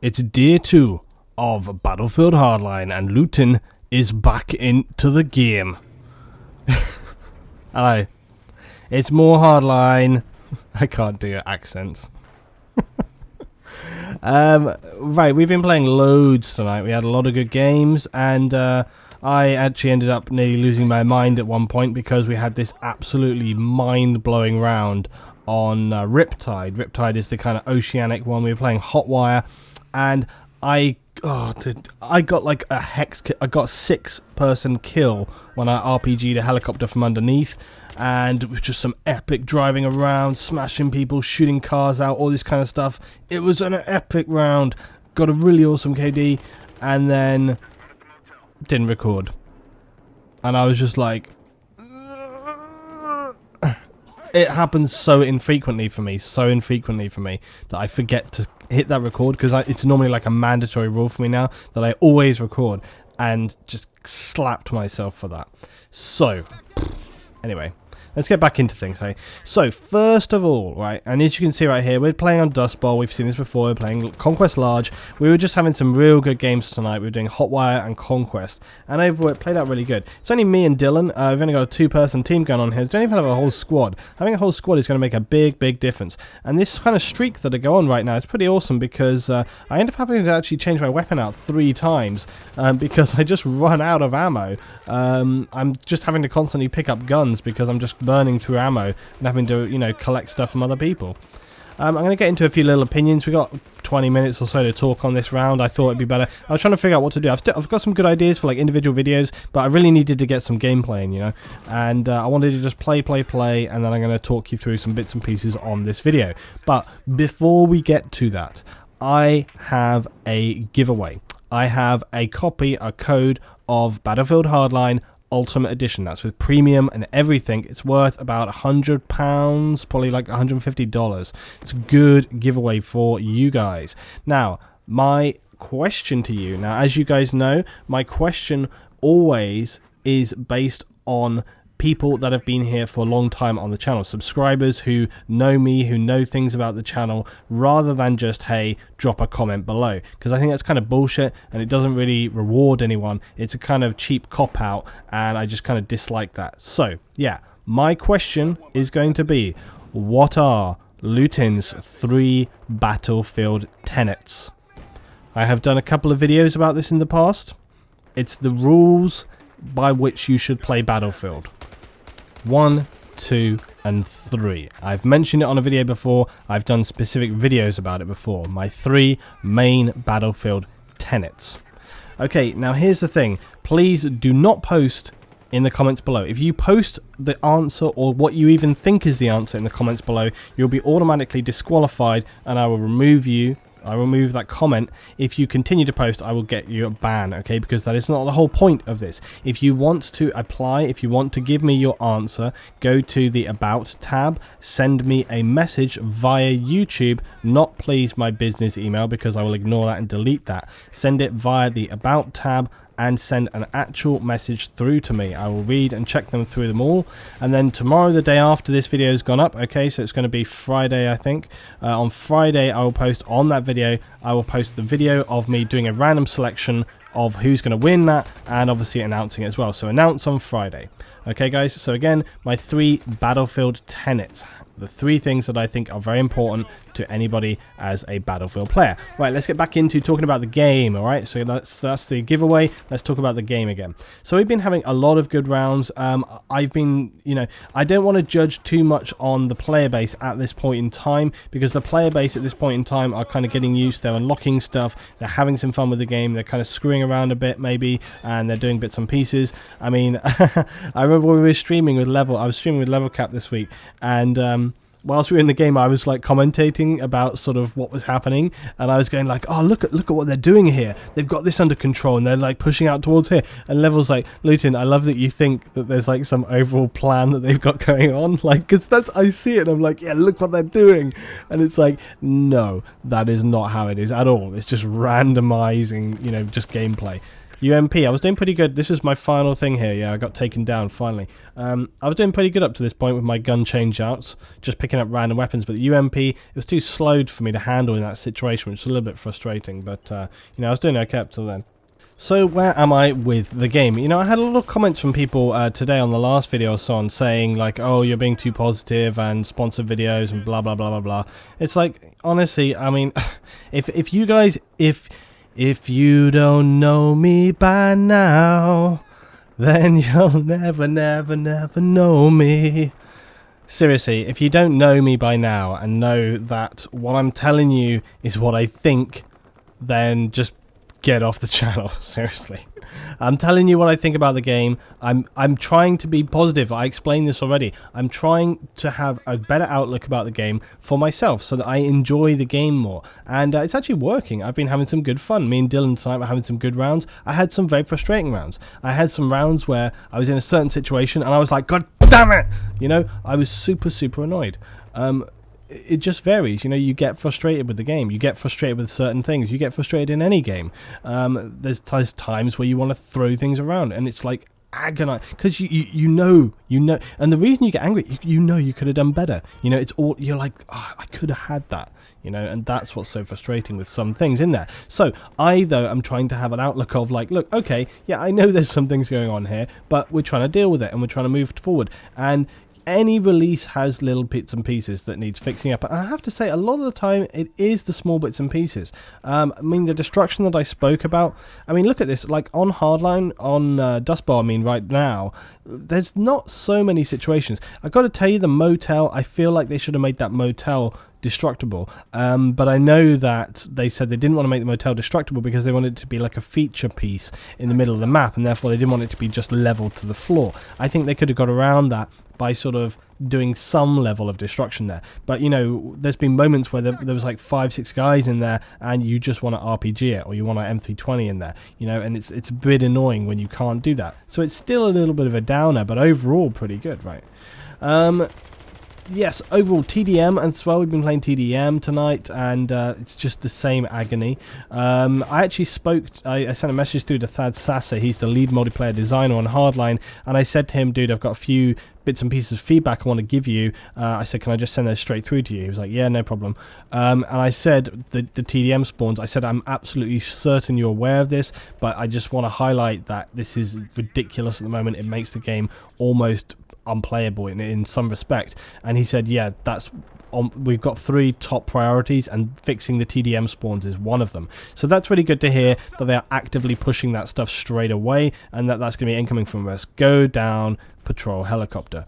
It's day 2 of Battlefield Hardline, and Luton is back into the game. Hello. It's more Hardline. I can't do accents. Right, we've been playing loads tonight. We had a lot of good games, and I actually ended up nearly losing my mind at one point because we had this absolutely mind-blowing round on Riptide. Riptide is the kind of oceanic one. We were playing Hotwire, and I got like a hex. I got a 6-person kill when I RPG'd a helicopter from underneath, and it was just some epic driving around, smashing people, shooting cars out, all this kind of stuff. It was an epic round. Got a really awesome KD, and then didn't record. And I was just like, it happens so infrequently for me, that I forget to hit that record, because it's normally like a mandatory rule for me now that I always record, and just slapped myself for that. So, anyway, let's get back into things, hey? So, first of all, right, and as you can see right here, we're playing on Dust Bowl. We've seen this before. We're playing Conquest Large. We were just having some real good games tonight. We were doing Hotwire and Conquest, and overall it played out really good. It's only me and Dylan. We've only got a 2-person team going on here. We don't even have a whole squad. Having a whole squad is going to make a big difference. And this kind of streak that I go on right now is pretty awesome, because I end up having to actually change my weapon out 3 times because I just run out of ammo. I'm just having to constantly pick up guns because I'm just burning through ammo and having to, you know, collect stuff from other people. I'm going to get into a few little opinions. We got 20 minutes or so to talk on this round. I thought it'd be better. I was trying to figure out what to do. I've got some good ideas for like individual videos, but I really needed to get some gameplay in, you know, and I wanted to just play, and then I'm going to talk you through some bits and pieces on this video. But before we get to that, I have a giveaway. I have a code of Battlefield Hardline Ultimate Edition. That's with premium and everything. It's worth about £100, probably like $150. It's a good giveaway for you guys. Now, my question to you, now as you guys know, my question always is based on people that have been here for a long time on the channel, subscribers who know me, who know things about the channel, rather than just, hey, drop a comment below, because I think that's kind of bullshit and it doesn't really reward anyone. It's a kind of cheap cop-out, and I just kind of dislike that. So yeah, my question is going to be, what are Luton's 3 battlefield tenets? I have done a couple of videos about this in the past. It's the rules by which you should play Battlefield. 1, 2, and 3. I've mentioned it on a video before. I've done specific videos about it before. My 3 main Battlefield tenets. Okay, now here's the thing. Please do not post in the comments below. If you post the answer or what you even think is the answer in the comments below, you'll be automatically disqualified, and I will remove you. I remove that comment. If you continue to post, I will get you a ban, okay? Because that is not the whole point of this. If you want to apply, if you want to give me your answer, go to the About tab, send me a message via YouTube, not please my business email, because I will ignore that and delete that. Send it via the About tab, and send an actual message through to me. I will read and check them through them all, and then tomorrow, the day after this video has gone up, okay, so it's going to be Friday, I think. On Friday, I will post on that video, I will post the video of me doing a random selection of who's going to win that, and obviously announcing it as well. So announce on Friday. Okay, guys, so again, my 3 Battlefield tenets. The 3 things that I think are very important to anybody as a Battlefield player. Right, let's get back into talking about the game, alright? So that's the giveaway. Let's talk about the game again. So we've been having a lot of good rounds. I've been, you know, I don't want to judge too much on the player base at this point in time, because the player base at this point in time are kind of getting used. They're unlocking stuff. They're having some fun with the game. They're kind of screwing around a bit, maybe, and they're doing bits and pieces. I mean, I remember when we were streaming with Level, I was streaming with Level Cap this week, and whilst we were in the game, I was like commentating about sort of what was happening, and I was going like, oh, look at what they're doing here. They've got this under control, and they're like pushing out towards here. And Level's like, Luton, I love that you think that there's like some overall plan that they've got going on, like, because I see it, and I'm like, yeah, look what they're doing. And it's like, no, that is not how it is at all. It's just randomizing, you know, just gameplay. UMP, I was doing pretty good. This was my final thing here. Yeah, I got taken down finally. I was doing pretty good up to this point with my gun change-outs, just picking up random weapons. But the UMP, it was too slowed for me to handle in that situation, which was a little bit frustrating. But, you know, I was doing okay up till then. So where am I with the game? You know, I had a lot of comments from people today on the last video or so on saying like, oh, you're being too positive and sponsored videos and blah, blah, blah, blah, blah. It's like, honestly, I mean, if you guys, if you don't know me by now, then you'll never, never, never know me. Seriously, if you don't know me by now and know that what I'm telling you is what I think, then just get off the channel. Seriously, I'm telling you what I think about the game. I'm trying to be positive. I explained this already. I'm trying to have a better outlook about the game for myself so that I enjoy the game more, and it's actually working. I've been having some good fun. Me and Dylan tonight were having some good rounds. I had some very frustrating rounds. I had some rounds where I was in a certain situation and I was like, God damn it, you know, I was super annoyed. It just varies, you know. You get frustrated with the game, you get frustrated with certain things, you get frustrated in any game. There's times where you want to throw things around and it's like agonizing because you know, and the reason you get angry, you know you could have done better, you know. It's all, you're like, oh, I could have had that, you know, and that's what's so frustrating with some things in there. So I, though, I'm trying to have an outlook of like, look, okay, yeah, I know there's some things going on here, but we're trying to deal with it and we're trying to move forward. And any release has little bits and pieces that needs fixing up, and I have to say a lot of the time it is the small bits and pieces. I mean, the destruction that I spoke about, I mean, look at this, like on Hardline, on Dust Bar, I mean, right now there's not so many situations. I've got to tell you, the motel, I feel like they should have made that motel destructible, but I know that they said they didn't want to make the motel destructible because they wanted it to be like a feature piece in the middle of the map, and therefore they didn't want it to be just leveled to the floor. I think they could have got around that by sort of doing some level of destruction there. But, you know, there's been moments where there was like 5-6 guys in there and you just want to RPG it, or you want an M320 in there, you know, and it's a bit annoying when you can't do that. So it's still a little bit of a downer, but overall pretty good, right? Yes, overall TDM as well. We've been playing TDM tonight, and it's just the same agony. I actually I sent a message through to Thad Sasser. He's the lead multiplayer designer on Hardline, and I said to him, dude, I've got a few bits and pieces of feedback I want to give you. I said, can I just send those straight through to you? He was like, yeah, no problem. And I said, the TDM spawns, I said, I'm absolutely certain you're aware of this, but I just want to highlight that this is ridiculous at the moment. It makes the game almost unplayable in some respect. And he said, yeah, that's we've got 3 top priorities, and fixing the TDM spawns is one of them. So that's really good to hear that they are actively pushing that stuff straight away, and that's going to be incoming from us. Go down, patrol helicopter.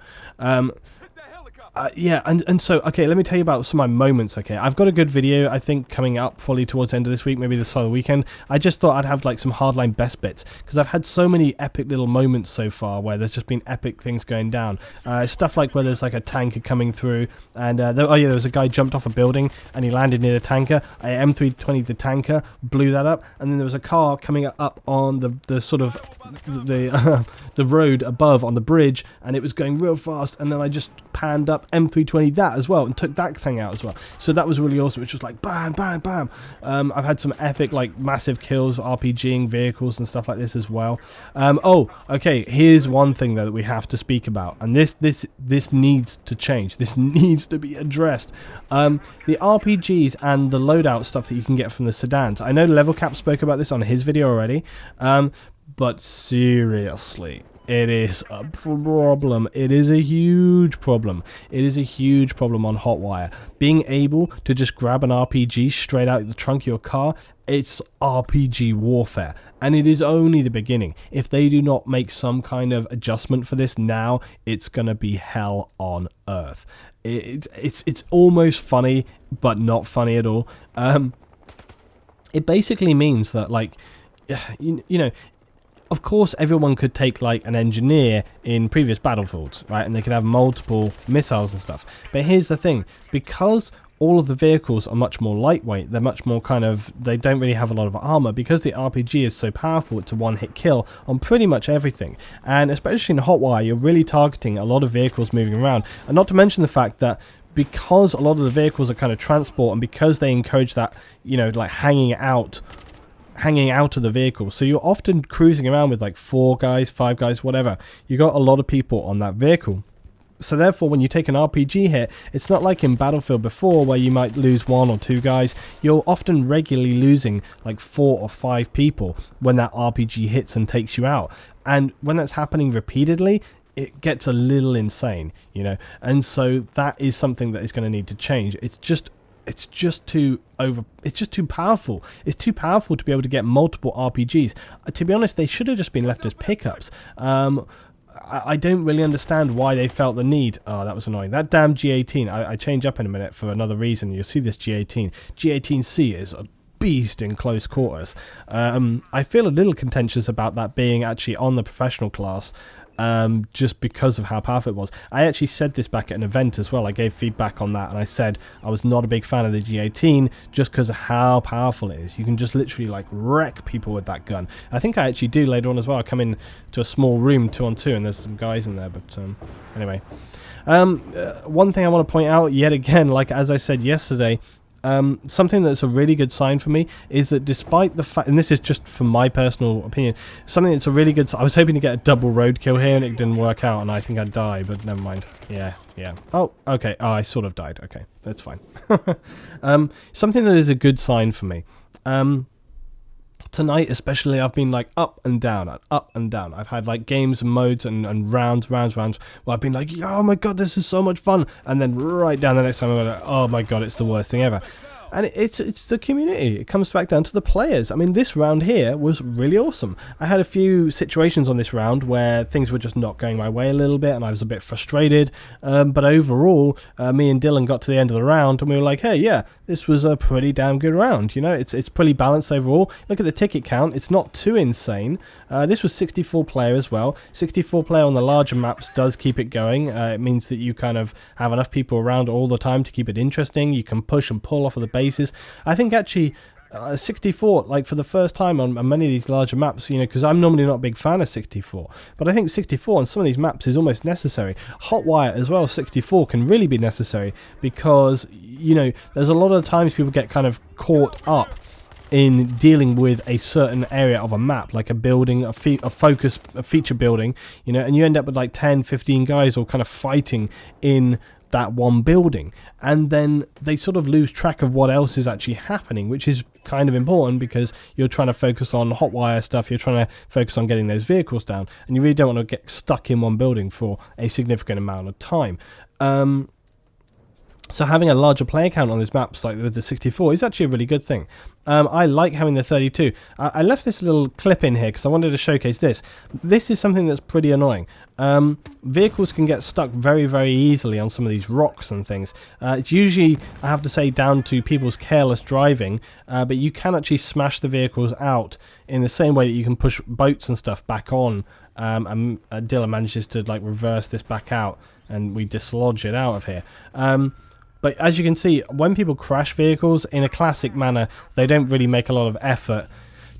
Yeah, and so, okay, let me tell you about some of my moments, okay? I've got a good video, I think, coming up probably towards the end of this week, maybe the start of the weekend. I just thought I'd have, like, some Hardline best bits, because I've had so many epic little moments so far where there's just been epic things going down. Stuff like where there's, like, a tanker coming through, and, there was a guy jumped off a building, and he landed near the tanker. I M320'd the tanker, blew that up, and then there was a car coming up on the sort of, the road above on the bridge, and it was going real fast, and then I just panned up, M320 that as well, and took that thing out as well. So that was really awesome. It's just like bam, bam, bam. I've had some epic, like, massive kills, RPGing vehicles and stuff like this as well. Oh, okay. Here's one thing though that we have to speak about, and this needs to change. This needs to be addressed. The RPGs and the loadout stuff that you can get from the sedans. I know Level Cap spoke about this on his video already, but seriously, it is a problem. It is a huge problem. It is a huge problem on Hotwire. Being able to just grab an RPG straight out of the trunk of your car, it's RPG warfare. And it is only the beginning. If they do not make some kind of adjustment for this now, it's going to be hell on earth. It's almost funny, but not funny at all. It basically means that, like, you know, of course, everyone could take, like, an engineer in previous battlefields, right? And they could have multiple missiles and stuff. But here's the thing. Because all of the vehicles are much more lightweight, they're much more kind of, they don't really have a lot of armor, because the RPG is so powerful, it's a one-hit kill on pretty much everything. And especially in Hotwire, you're really targeting a lot of vehicles moving around. And not to mention the fact that because a lot of the vehicles are kind of transport, and because they encourage that, you know, like, hanging out hanging out of the vehicle. So you're often cruising around with like 4 guys, 5 guys, whatever. You got a lot of people on that vehicle. So therefore, when you take an RPG hit, it's not like in Battlefield before where you might lose 1 or 2 guys. You're often regularly losing like 4 or 5 people when that RPG hits and takes you out. And when that's happening repeatedly, it gets a little insane, you know. And so that is something that is going to need to change. It's just too powerful. It's too powerful to be able to get multiple RPGs. To be honest, they should have just been left as pickups. I don't really understand why they felt the need. Oh, that was annoying. That damn G18. I change up in a minute for another reason. You'll see this G18. G18C is a beast in close quarters. I feel a little contentious about that being actually on the professional class. Just because of how powerful it was. I actually said this back at an event as well. I gave feedback on that, and I said I was not a big fan of the G18 just because of how powerful it is. You can just literally like wreck people with that gun. I think I actually do later on as well. I come in to a small room 2-on-2, and there's some guys in there. But anyway, one thing I want to point out yet again, like as I said yesterday, something that's a really good sign for me is that despite the fact, and this is just from my personal opinion, something that's a really good sign. I was hoping to get a double roadkill here and it didn't work out, and I think I'd die, but never mind. Yeah. Oh, okay. Oh, I sort of died. Okay, that's fine. Something that is a good sign for me. Tonight especially, I've been like up and down. I've had like games and modes and rounds where I've been like, oh my god, this is so much fun, and then right down the next time I'm like, oh my god, it's the worst thing ever. And it's the community. It comes back down to the players. I mean, this round here was really awesome. I had a few situations on this round where things were just not going my way a little bit, and I was a bit frustrated. But overall, me and Dylan got to the end of the round, and we were like, hey, yeah, this was a pretty damn good round. You know, it's pretty balanced overall. Look at the ticket count. It's not too insane. This was 64 player as well. 64 player on the larger maps does keep it going. It means that you kind of have enough people around all the time to keep it interesting. You can push and pull off of the bases. I think actually 64, like for the first time on many of these larger maps, you know, because I'm normally not a big fan of 64, but I think 64 on some of these maps is almost necessary. Hotwire as well, 64 can really be necessary because, you know, there's a lot of times people get kind of caught up in dealing with a certain area of a map, like a building, a feature building, you know, and you end up with like 10, 15 guys all kind of fighting in that one building, and then they sort of lose track of what else is actually happening, which is kind of important because you're trying to focus on hotwire stuff, you're trying to focus on getting those vehicles down, and you really don't want to get stuck in one building for a significant amount of time. So having a larger player count on these maps, like with the 64, is actually a really good thing. I like having the 32. I left this little clip in here because I wanted to showcase this. This is something that's pretty annoying. Vehicles can get stuck very, very easily on some of these rocks and things. It's usually, I have to say, down to people's careless driving, but you can actually smash the vehicles out in the same way that you can push boats and stuff back on. And Dylan manages to like reverse this back out, and we dislodge it out of here. But as you can see, when people crash vehicles in a classic manner, they don't really make a lot of effort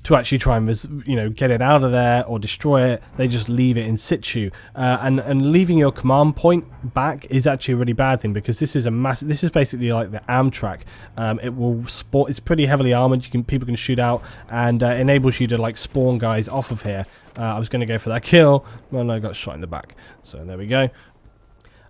to actually try and, you know, get it out of there or destroy it. They just leave it in situ, and leaving your command point back is actually a really bad thing because this is a massive. This is basically like the Amtrak. It will spawn. It's pretty heavily armored. People can shoot out, and enables you to like spawn guys off of here. I was going to go for that kill, well, no, I got shot in the back. So there we go.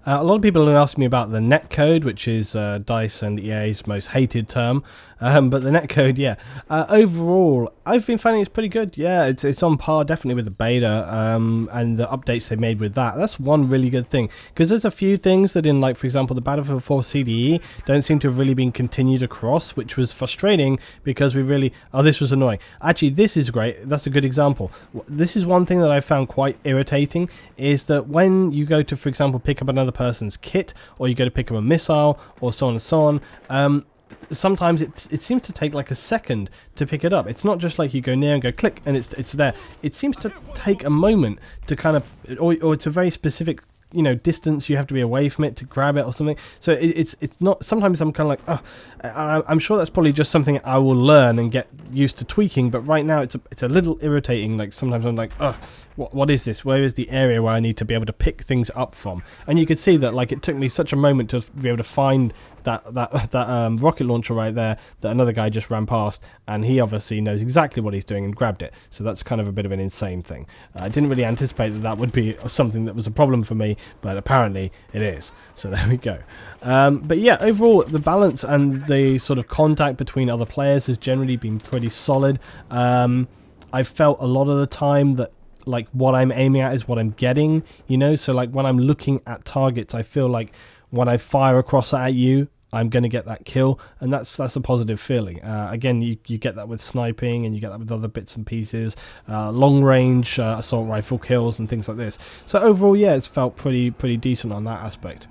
A lot of people have asked me about the netcode, which is DICE and EA's most hated term. But the netcode, yeah. Overall, I've been finding it's pretty good. Yeah, it's on par definitely with the beta and the updates they made with that. That's one really good thing. Because there's a few things that in, like, for example, the Battlefield 4 CDE don't seem to have really been continued across, which was frustrating because we really... Oh, this was annoying. Actually, this is great. That's a good example. This is one thing that I found quite irritating, is that when you go to, for example, pick up another person's kit, or you go to pick up a missile, or so on and so on, sometimes it seems to take like a second to pick it up. It's not just like you go near and go click and it's there. It seems to take a moment to kind of, or it's a very specific, you know, distance you have to be away from it to grab it or something. So it's not, sometimes I'm kind of like, oh, I'm sure that's probably just something I will learn and get used to tweaking, but right now it's a little irritating. Like sometimes I'm like, oh, what is this? Where is the area where I need to be able to pick things up from? And you could see that, like, it took me such a moment to be able to find that rocket launcher right there that another guy just ran past, and he obviously knows exactly what he's doing and grabbed it. So that's kind of a bit of an insane thing. I didn't really anticipate that would be something that was a problem for me, but apparently it is. So there we go. But yeah, overall the balance and the sort of contact between other players has generally been pretty solid. I felt a lot of the time that, like, what I'm aiming at is what I'm getting, you know. So like when I'm looking at targets, I feel like when I fire across at you, I'm going to get that kill, and that's a positive feeling. Again, you get that with sniping, and you get that with other bits and pieces, long range assault rifle kills and things like this. So overall, yeah, it's felt pretty decent on that aspect.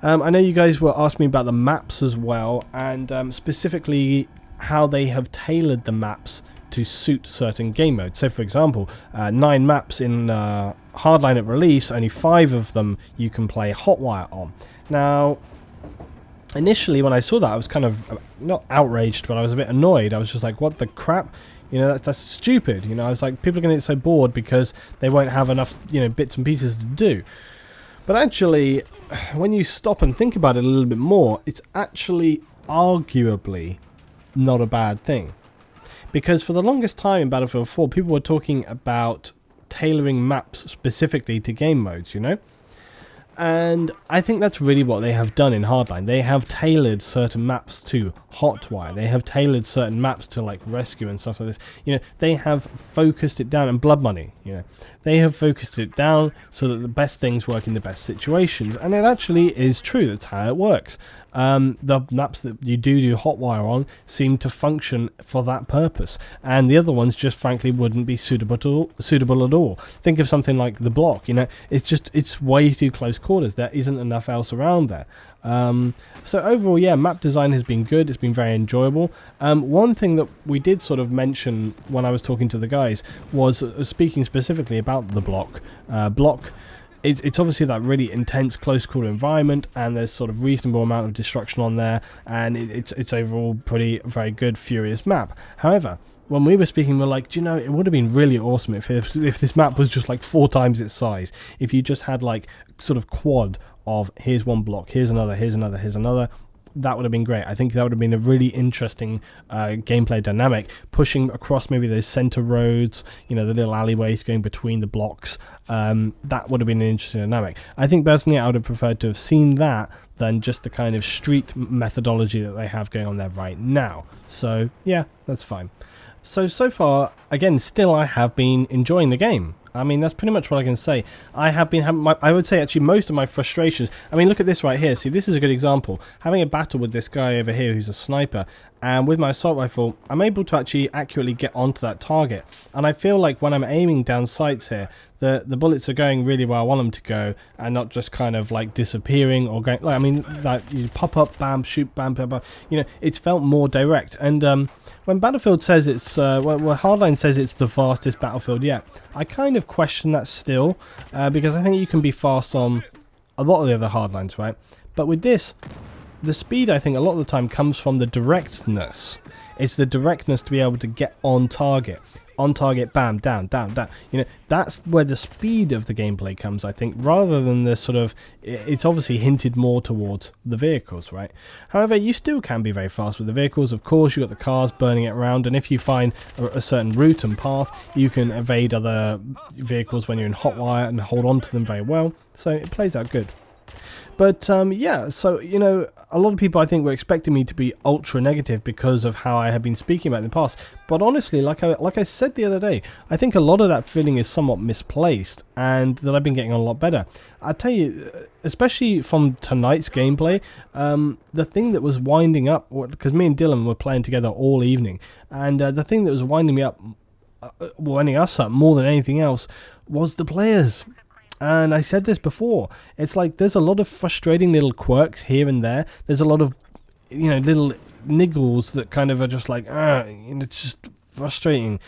I know you guys were asking me about the maps as well, and specifically how they have tailored the maps to suit certain game modes. So for example, 9 maps in Hardline at release, only 5 of them you can play Hotwire on. Now, initially when I saw that, I was kind of not outraged, but I was a bit annoyed. I was just like, what the crap? You know, that's stupid. You know, I was like, people are going to get so bored because they won't have enough, you know, bits and pieces to do. But actually, when you stop and think about it a little bit more, it's actually arguably not a bad thing. Because for the longest time in Battlefield 4, people were talking about tailoring maps specifically to game modes, you know? And I think that's really what they have done in Hardline. They have tailored certain maps to Hotwire. They have tailored certain maps to, like, Rescue and stuff like this. You know, they have focused it down, and Blood Money, you know. They have focused it down so that the best things work in the best situations. And it actually is true. That's how it works. The maps that you do Hotwire on seem to function for that purpose, and the other ones just frankly wouldn't be suitable at all. Think of something like the Block. You know, it's way too close quarters. There isn't enough else around there. So overall, yeah, map design has been good. It's been very enjoyable. One thing that we did sort of mention when I was talking to the guys was speaking specifically about the Block. It's obviously that really intense close quarter environment, and there's sort of reasonable amount of destruction on there, and it's overall very good, furious map. However, when we were speaking, we're like, do you know, it would have been really awesome if this map was just like 4 times its size. If you just had like sort of quad of here's one block, here's another, here's another, here's another. That would have been great. I think that would have been a really interesting gameplay dynamic, pushing across maybe those center roads, you know, the little alleyways going between the blocks. That would have been an interesting dynamic. I think personally I would have preferred to have seen that than just the kind of street methodology that they have going on there right now. So yeah, that's fine. So far, again, still I have been enjoying the game. I mean, that's pretty much what I can say. I have been having I would say actually most of my frustrations. I mean, look at this right here. See, this is a good example. Having a battle with this guy over here who's a sniper, and with my assault rifle, I'm able to actually accurately get onto that target. And I feel like when I'm aiming down sights here, the bullets are going really where I want them to go, and not just kind of like disappearing or going. Like, I mean, that you pop up, bam, shoot, bam, bam, bam. You know, it's felt more direct. And when Battlefield says it's, well, Hardline says it's the fastest Battlefield yet, I kind of question that still, because I think you can be fast on a lot of the other Hardlines, right? But with this, the speed, I think, a lot of the time comes from the directness. It's the directness to be able to get on target. On target, bam, down, down, down. You know, that's where the speed of the gameplay comes, I think, rather than the sort of... It's obviously hinted more towards the vehicles, right? However, you still can be very fast with the vehicles. Of course, you've got the cars burning it around, and if you find a certain route and path, you can evade other vehicles when you're in Hotwire and hold on to them very well. So it plays out good. But yeah, so, you know, a lot of people I think were expecting me to be ultra negative because of how I have been speaking about it in the past. But honestly, like I said the other day, I think a lot of that feeling is somewhat misplaced, and that I've been getting on a lot better. I tell you, especially from tonight's gameplay, the thing that was winding up, because me and Dylan were playing together all evening, and the thing that was winding us up more than anything else was the players. And I said this before, it's like there's a lot of frustrating little quirks here and there. There's a lot of, you know, little niggles that kind of are just like, it's just frustrating.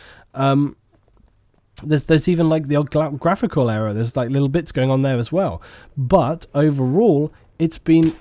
There's even like the odd graphical error. There's like little bits going on there as well. But overall, it's been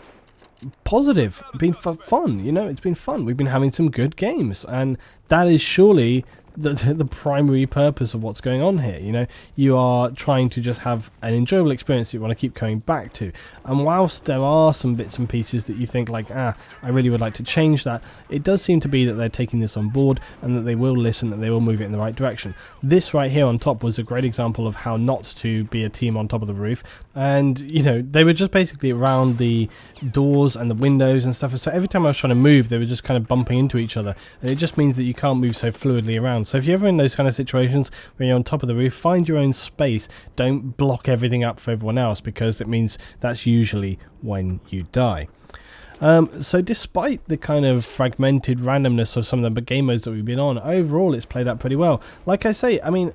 positive, been fun, you know, it's been fun. We've been having some good games, and that is surely the primary purpose of what's going on here. You know, you are trying to just have an enjoyable experience that you want to keep coming back to. And whilst there are some bits and pieces that you think like, I really would like to change that, it does seem to be that they're taking this on board and that they will listen and they will move it in the right direction. This right here on top was a great example of how not to be a team on top of the roof. And, you know, they were just basically around the doors and the windows and stuff. And so every time I was trying to move, they were just kind of bumping into each other. And it just means that you can't move so fluidly around. So if you're ever in those kind of situations where you're on top of the roof, find your own space. Don't block everything up for everyone else, because it means that's usually when you die. So despite the kind of fragmented randomness of some of the game modes that we've been on, overall it's played out pretty well. Like I say, I mean,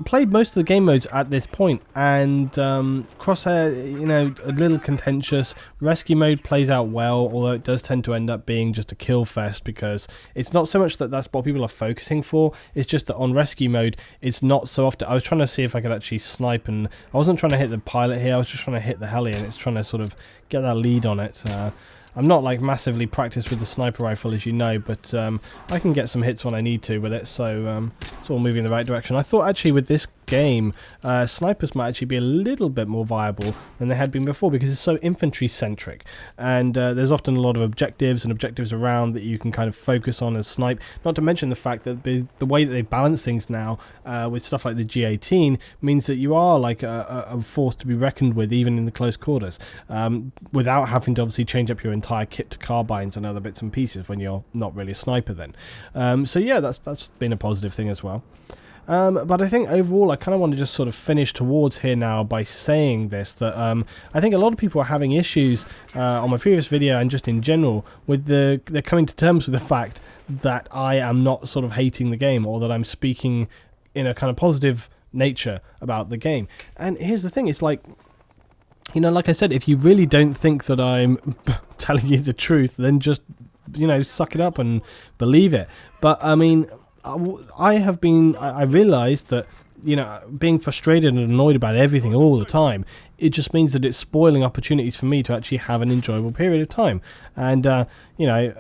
played most of the game modes at this point, and Crosshair, you know, a little contentious. Rescue mode plays out well, although it does tend to end up being just a kill fest, because it's not so much that that's what people are focusing for, it's just that on rescue mode it's not so often. I was trying to see if I could actually snipe, and I wasn't trying to hit the pilot here, I was just trying to hit the heli, and it's trying to sort of get that lead on it. I'm not like massively practiced with the sniper rifle, as you know, but I can get some hits when I need to with it, so it's all moving in the right direction. I thought actually with this game, snipers might actually be a little bit more viable than they had been before, because it's so infantry centric, and there's often a lot of objectives around that you can kind of focus on as snipe. Not to mention the fact that the way that they balance things now with stuff like the G18 means that you are like a force to be reckoned with, even in the close quarters, without having to obviously change up your entire kit to carbines and other bits and pieces when you're not really a sniper then. So yeah, that's been a positive thing as well. But I think overall I kind of want to just sort of finish towards here now by saying this, that I think a lot of people are having issues on my previous video and just in general with they're coming to terms with the fact that I am not sort of hating the game, or that I'm speaking in a kind of positive nature about the game. And here's the thing, it's like, you know, like I said, if you really don't think that I'm telling you the truth, then just, you know, suck it up and believe it. But I mean, I realised that, you know, being frustrated and annoyed about everything all the time, it just means that it's spoiling opportunities for me to actually have an enjoyable period of time. And, you know,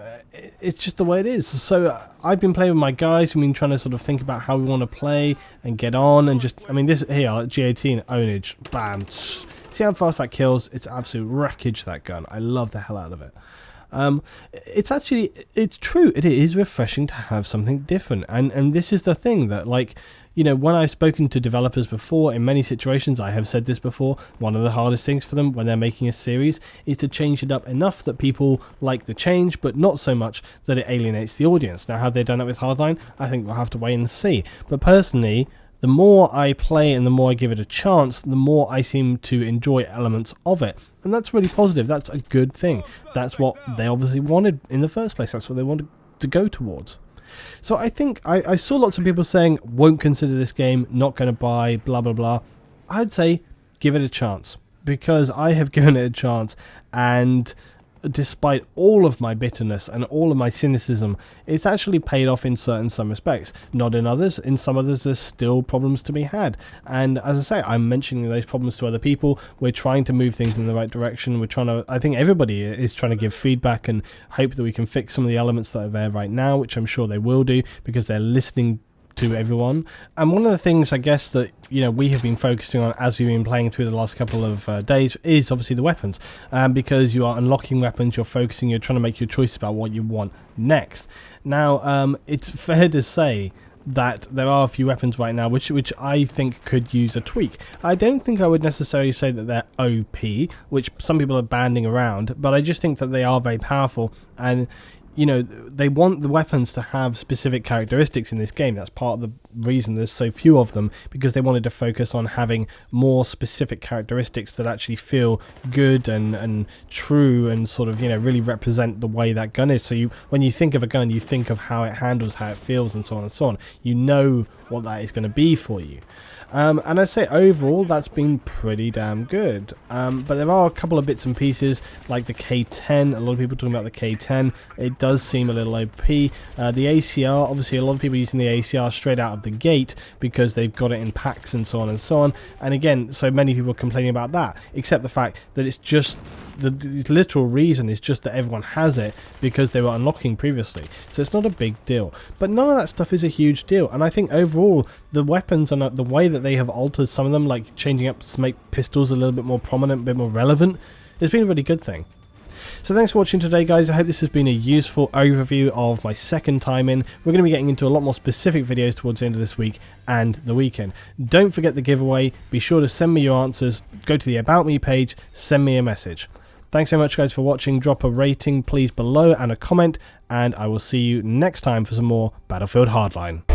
it's just the way it is. So I've been playing with my guys, we've been trying to sort of think about how we want to play and get on, and just, I mean, this here, like G18, ownage, bam, see how fast that kills. It's absolute wreckage, that gun. I love the hell out of it. It's true, it is refreshing to have something different, and this is the thing that, like, you know, when I've spoken to developers before, in many situations I have said this before, one of the hardest things for them when they're making a series is to change it up enough that people like the change, but not so much that it alienates the audience. Now, have they done it with Hardline? I think we'll have to wait and see, but personally, the more I play and the more I give it a chance, the more I seem to enjoy elements of it. And that's really positive. That's a good thing. That's what they obviously wanted in the first place. That's what they wanted to go towards. So I think I saw lots of people saying, won't consider this game, not going to buy, blah, blah, blah. I'd say give it a chance, because I have given it a chance, and despite all of my bitterness and all of my cynicism, it's actually paid off in some respects, not in others. In some others there's still problems to be had, and as I say, I'm mentioning those problems to other people. We're trying to move things in the right direction. We're trying to, I think everybody is trying to give feedback and hope that we can fix some of the elements that are there right now, which I'm sure they will do, because they're listening to everyone. And one of the things I guess that, you know, we have been focusing on as we've been playing through the last couple of days is obviously the weapons, because you are unlocking weapons, you're focusing, you're trying to make your choice about what you want next. Now it's fair to say that there are a few weapons right now which I think could use a tweak. I don't think I would necessarily say that they're OP, which some people are banding around, but I just think that they are very powerful, and you know, they want the weapons to have specific characteristics in this game. That's part of the reason there's so few of them, because they wanted to focus on having more specific characteristics that actually feel good and true, and sort of, you know, really represent the way that gun is. So when you think of a gun, you think of how it handles, how it feels, and so on and so on. You know what that is going to be for you. And I say overall that's been pretty damn good, but there are a couple of bits and pieces like the K10. A lot of people talking about the K10. It does seem a little OP. The ACR, obviously a lot of people using the ACR straight out of the gate because they've got it in packs and so on and so on, and again, so many people are complaining about that, except the fact that it's just the literal reason is just that everyone has it because they were unlocking previously. So it's not a big deal. But none of that stuff is a huge deal. And I think overall, the weapons and the way that they have altered some of them, like changing up to make pistols a little bit more prominent, a bit more relevant, it's been a really good thing. So thanks for watching today, guys. I hope this has been a useful overview of my second time in. We're going to be getting into a lot more specific videos towards the end of this week and the weekend. Don't forget the giveaway. Be sure to send me your answers. Go to the About Me page, send me a message. Thanks so much, guys, for watching. Drop a rating, please, below and a comment, and I will see you next time for some more Battlefield Hardline.